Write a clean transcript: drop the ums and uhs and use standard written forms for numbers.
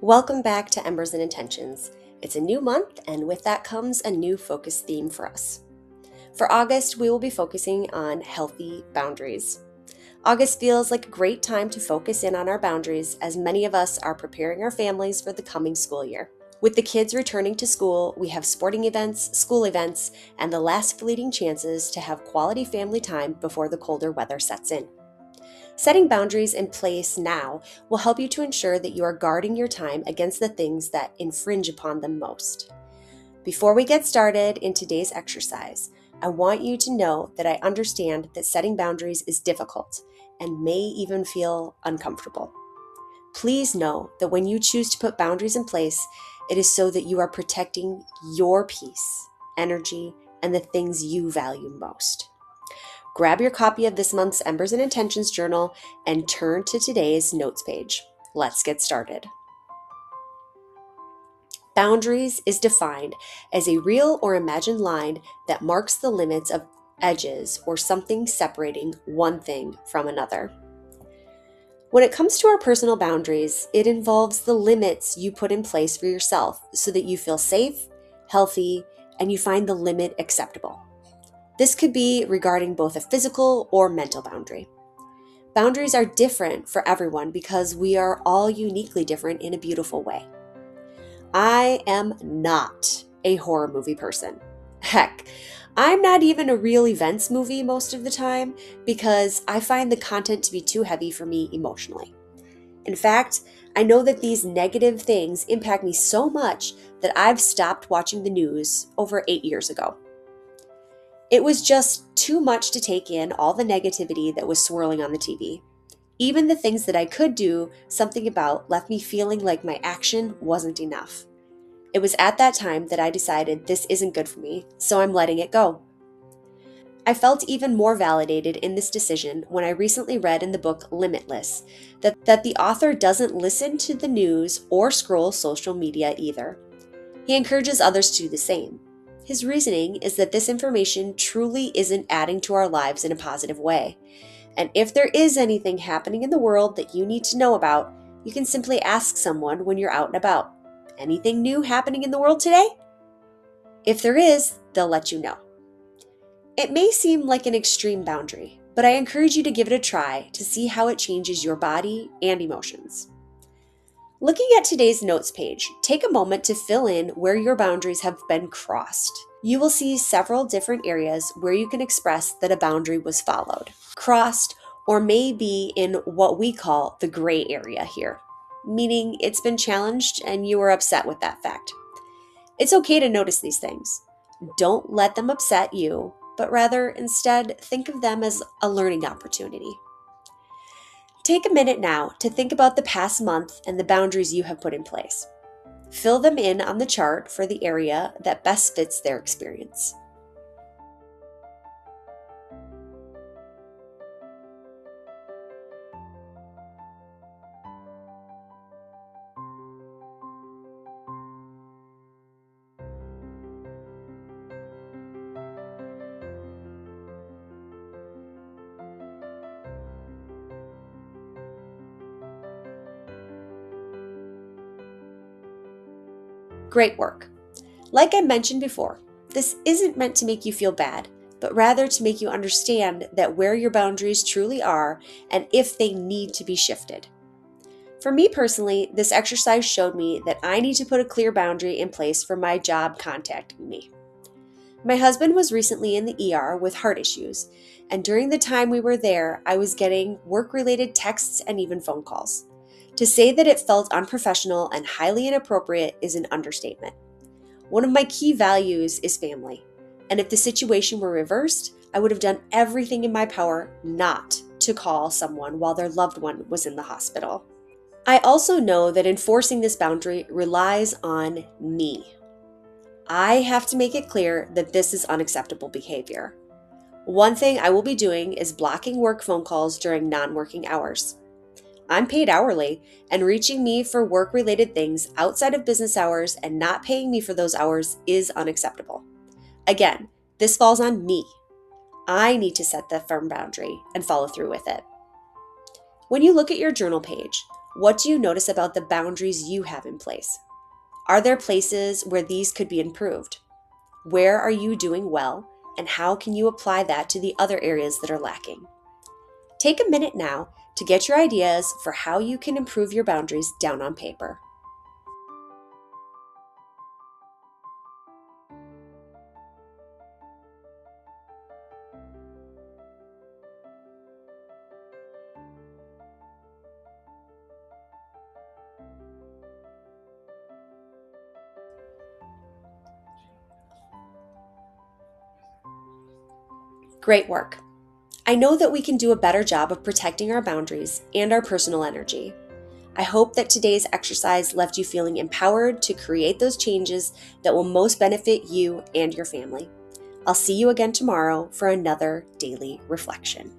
Welcome back to Embers and Intentions. It's a new month, and with that comes a new focus theme for us. For August, we will be focusing on healthy boundaries. August feels like a great time to focus in on our boundaries as many of us are preparing our families for the coming school year. With the kids returning to school, we have sporting events, school events, and the last fleeting chances to have quality family time before the colder weather sets in. Setting boundaries in place now will help you to ensure that you are guarding your time against the things that infringe upon them most. Before we get started in today's exercise, I want you to know that I understand that setting boundaries is difficult and may even feel uncomfortable. Please know that when you choose to put boundaries in place, it is so that you are protecting your peace, energy, and the things you value most. Grab your copy of this month's Embers and Intentions journal and turn to today's notes page. Let's get started. Boundaries is defined as a real or imagined line that marks the limits of edges or something separating one thing from another. When it comes to our personal boundaries, it involves the limits you put in place for yourself so that you feel safe, healthy, and you find the limit acceptable. This could be regarding both a physical or mental boundary. Boundaries are different for everyone because we are all uniquely different in a beautiful way. I am not a horror movie person. Heck, I'm not even a real events movie most of the time because I find the content to be too heavy for me emotionally. In fact, I know that these negative things impact me so much that I've stopped watching the news over 8 years ago. It was just too much to take in all the negativity that was swirling on the TV. Even the things that I could do something about left me feeling like my action wasn't enough. It was at that time that I decided this isn't good for me, so I'm letting it go. I felt even more validated in this decision when I recently read in the book Limitless that the author doesn't listen to the news or scroll social media either. He encourages others to do the same. His reasoning is that this information truly isn't adding to our lives in a positive way. And if there is anything happening in the world that you need to know about, you can simply ask someone when you're out and about. Anything new happening in the world today? If there is, they'll let you know. It may seem like an extreme boundary, but I encourage you to give it a try to see how it changes your body and emotions. Looking at today's notes page, take a moment to fill in where your boundaries have been crossed. You will see several different areas where you can express that a boundary was followed, crossed, or may be in what we call the gray area here, meaning it's been challenged and you are upset with that fact. It's okay to notice these things. Don't let them upset you, but rather instead think of them as a learning opportunity. Take a minute now to think about the past month and the boundaries you have put in place. Fill them in on the chart for the area that best fits their experience. Great work. Like I mentioned before, this isn't meant to make you feel bad, but rather to make you understand that where your boundaries truly are and if they need to be shifted. For me personally, this exercise showed me that I need to put a clear boundary in place for my job contacting me. My husband was recently in the ER with heart issues, and during the time we were there, I was getting work-related texts and even phone calls. To say that it felt unprofessional and highly inappropriate is an understatement. One of my key values is family, and if the situation were reversed, I would have done everything in my power not to call someone while their loved one was in the hospital. I also know that enforcing this boundary relies on me. I have to make it clear that this is unacceptable behavior. One thing I will be doing is blocking work phone calls during non-working hours. I'm paid hourly, and reaching me for work-related things outside of business hours and not paying me for those hours is unacceptable. Again, this falls on me. I need to set the firm boundary and follow through with it. When you look at your journal page, What do you notice about the boundaries you have in place? Are there places where these could be improved? Where are you doing well, and how can you apply that to the other areas that are lacking? Take a minute now to get your ideas for how you can improve your boundaries down on paper. Great work. I know that we can do a better job of protecting our boundaries and our personal energy. I hope that today's exercise left you feeling empowered to create those changes that will most benefit you and your family. I'll see you again tomorrow for another daily reflection.